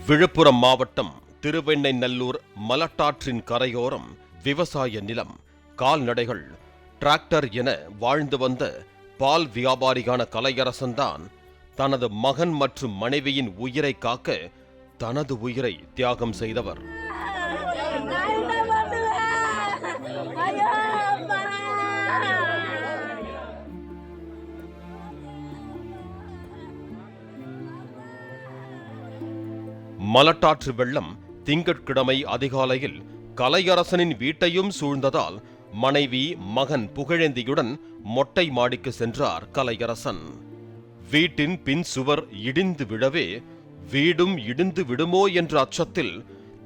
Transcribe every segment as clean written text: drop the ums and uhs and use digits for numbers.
விழுப்புரம் மாவட்டம் திருவெண்ணெய்நல்லூர் மலட்டாற்றின் கரையோரம் விவசாய நிலம், கால்நடைகள், டிராக்டர் என வாழ்ந்து வந்த பால் வியாபாரியான கலையரசன்தான் தனது மகன் மற்றும் மனைவியின் உயிரை காக்க தனது உயிரை தியாகம் செய்தவர். மலட்டாற்று வெள்ளம் திங்கட்கிழமை அதிகாலையில் கலையரசனின் வீட்டையும் சூழ்ந்ததால் மனைவி, மகன் புகழேந்தியுடன் மொட்டை மாடிக்கு சென்றார் கலையரசன். வீட்டின் பின் சுவர் இடிந்து விழவே வீடும் இடிந்து விடுமோ என்ற அச்சத்தில்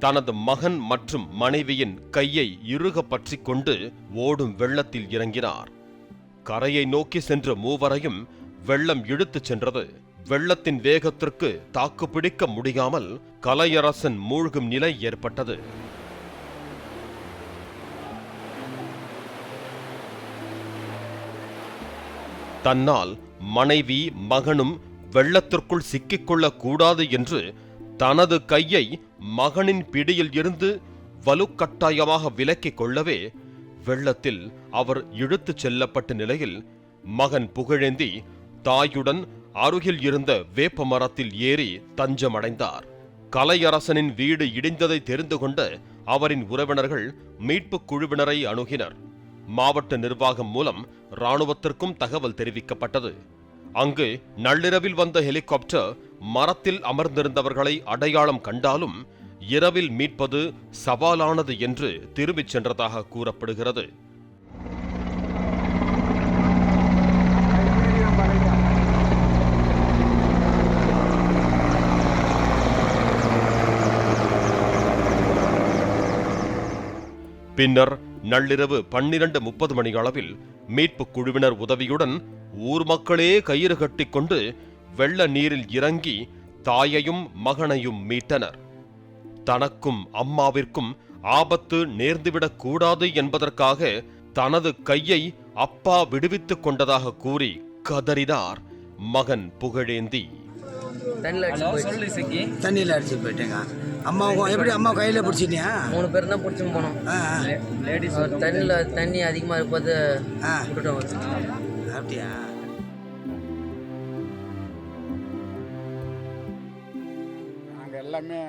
தனது மகன் மற்றும் மனைவியின் கையை இறுக பற்றிக் கொண்டு ஓடும் வெள்ளத்தில் இறங்கினார். கரையை நோக்கி சென்ற மூவரையும் வெள்ளம் இழுத்துச் சென்றது. வெள்ளத்தின் வேகத்திற்கு தாக்குப்பிடிக்க முடியாமல் கலையரசன் மூழ்கும் நிலை ஏற்பட்டது. தன்னால் மனைவி, மகனும் வெள்ளத்திற்குள் சிக்கிக்கொள்ளக் கூடாது என்று தனது கையை மகனின் பிடியில் இருந்து வலுக்கட்டாயமாக விலக்கிக் கொள்ளவே வெள்ளத்தில் அவர் இழுத்துச் செல்லப்பட்ட நிலையில் மகன் புகழேந்தி தாயுடன் அருகில் இருந்த வேப்ப மரத்தில் ஏறி தஞ்சமடைந்தார். கலையரசனின் வீடு இடிந்ததை தெரிந்து கொண்ட அவரின் உறவினர்கள் மீட்புக் குழுவினரை அணுகினர். மாவட்ட நிர்வாகம் மூலம் இராணுவத்திற்கும் தகவல் தெரிவிக்கப்பட்டது. அங்கு நள்ளிரவில் வந்த ஹெலிகாப்டர் மரத்தில் அமர்ந்திருந்தவர்களை அடையாளம் கண்டாலும் இரவில் மீட்பது சவாலானது என்று திரும்பிச் சென்றதாக கூறப்படுகிறது. பின்னர் நள்ளிரவு 12:30 மணி அளவில் மீட்புக் குழுவினர் உதவியுடன் ஊர் மக்களே கயிறு கட்டிக்கொண்டு வெள்ள நீரில் இறங்கி தாயையும் மகனையும் மீட்டனர். தனக்கும் அம்மாவிற்கும் ஆபத்து நேர்ந்துவிடக் கூடாது என்பதற்காக தனது கையை அப்பா விடுவித்துக் கொண்டதாக கூறி கதறினார் மகன் புகழேந்தி. தண்ணியில் அடிச்சு போயிட்டேங்க. அம்மாவுக்கும் எப்படி அம்மா கையில் பிடிச்சிட்டியா? 3 பேர் தான் பிடிச்சின்னு போனோம். தண்ணியில் தண்ணி அதிகமாக இருப்பது அப்படியா? நாங்கள் எல்லாமே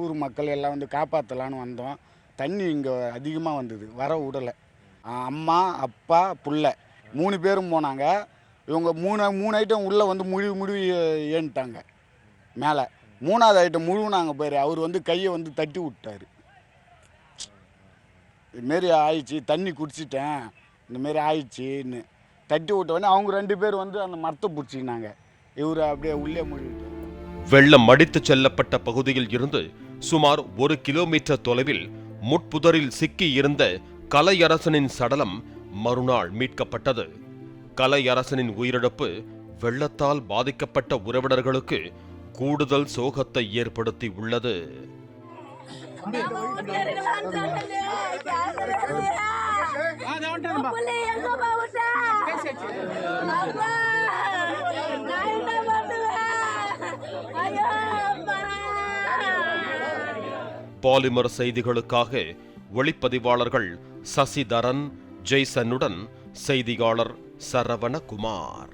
ஊர் மக்கள் எல்லாம் வந்து காப்பாற்றலான்னு வந்தோம். தண்ணி இங்கே அதிகமாக வந்தது, வர விடலை. அம்மா, அப்பா, புள்ள 3 பேரும் போனாங்க. இவங்க மூணு ஐட்டம் உள்ளே வந்து முழுவி ஏன்ட்டாங்க மேலே. 3ஆவது ஐட்டம் முழுவினாங்க பேர். அவர் வந்து கையை வந்து தட்டி விட்டார். இதுமாரி ஆயிடுச்சு, தண்ணி குடிச்சிட்டேன், இந்தமாரி ஆயிடுச்சின்னு தட்டி விட்டோடனே அவங்க 2 பேர் வந்து அந்த மரத்தை பிடிச்சிக்கினாங்க. இவர் அப்படியே உள்ளே முழுவிட்டார். வெள்ளம் அடித்துச் செல்லப்பட்ட பகுதியில் இருந்து சுமார் 1 கிலோமீட்டர் தொலைவில் முட்புதரில் சிக்கி இருந்த கலையரசனின் சடலம் மறுநாள் மீட்கப்பட்டது. கலையரசனின் உயிரிழப்பு வெள்ளத்தால் பாதிக்கப்பட்ட உறவினர்களுக்கு கூடுதல் சோகத்தை ஏற்படுத்தி உள்ளது. பாலிமர் செய்திகளுக்காக ஒளிப்பதிவாளர்கள் சசிதரன், ஜெய்சனுடன் செய்தியாளர் சரவணகுமார்.